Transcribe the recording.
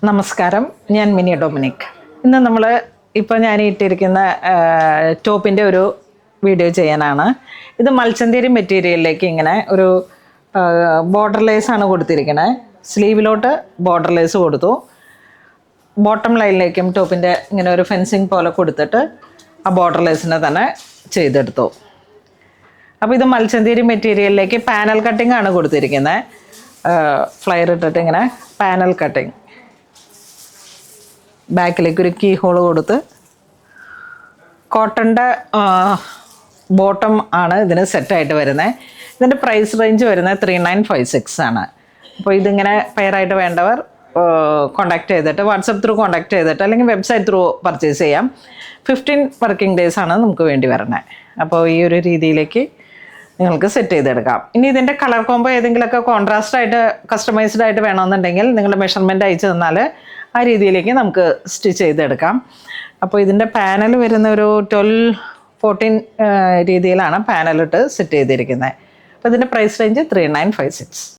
നമസ്കാരം, ഞാൻ mini Dominic. ഇന്ന് നമ്മൾ ഞാൻ ഇട്ടിരിക്കുന്ന ടോപ്പിൻ്റെ ഒരു വീഡിയോ ചെയ്യാനാണ്. ഇത് മൽച്ചന്തേരി മെറ്റീരിയലിലേക്ക് ഇങ്ങനെ ഒരു ബോർഡർ ലേസാണ് കൊടുത്തിരിക്കുന്നത്. സ്ലീവിലോട്ട് ബോർഡർ ലേസ് കൊടുത്തു, ബോട്ടം ലൈനിലേക്കും ടോപ്പിൻ്റെ ഇങ്ങനെ ഒരു ഫെൻസിങ് പോലെ കൊടുത്തിട്ട് ആ ബോർഡർ ലേസിനെ തന്നെ ചെയ്തെടുത്തു. അപ്പോൾ ഇത് മൽച്ചന്തേരി മെറ്റീരിയലിലേക്ക് പാനൽ കട്ടിംഗ് ആണ് കൊടുത്തിരിക്കുന്നത്. ഫ്ലയർ ഇട്ടിട്ട് ഇങ്ങനെ പാനൽ കട്ടിങ്, ബാക്കിലേക്ക് ഒരു കീ ഹോൾ കൊടുത്ത് കോട്ടൻ്റെ ബോട്ടം ആണ് ഇതിന് സെറ്റായിട്ട് വരുന്നത്. ഇതിൻ്റെ പ്രൈസ് റേഞ്ച് വരുന്നത് 3956 ആണ്. അപ്പോൾ ഇതിങ്ങനെ പെയറായിട്ട് വേണ്ടവർ കോൺടാക്ട് ചെയ്തിട്ട് വാട്സപ്പ് ത്രൂ കോൺടാക്ട് ചെയ്തിട്ട് അല്ലെങ്കിൽ വെബ്സൈറ്റ് ത്രൂ പർച്ചേസ് ചെയ്യാം. 15 വർക്കിംഗ് ഡേയ്സ് ആണ് നമുക്ക് വേണ്ടി വരുന്നത്. അപ്പോൾ ഈ ഒരു രീതിയിലേക്ക് നിങ്ങൾക്ക് സെറ്റ് ചെയ്തെടുക്കാം. ഇനി ഇതിൻ്റെ കളർ കോംബോ ഏതെങ്കിലുമൊക്കെ കോൺട്രാസ്റ്റായിട്ട് കസ്റ്റമൈസ്ഡ് ആയിട്ട് വേണമെന്നുണ്ടെങ്കിൽ നിങ്ങളുടെ മെഷർമെൻറ്റ് അയച്ചു തന്നാൽ ആ രീതിയിലേക്ക് നമുക്ക് സ്റ്റിച്ച് ചെയ്തെടുക്കാം. അപ്പോൾ ഇതിൻ്റെ പാനൽ വരുന്ന ഒരു 12-14 രീതിയിലാണ് പാനലിട്ട് സെറ്റ് ചെയ്തിരിക്കുന്നത്. അപ്പോൾ ഇതിൻ്റെ പ്രൈസ് റേഞ്ച് 3956.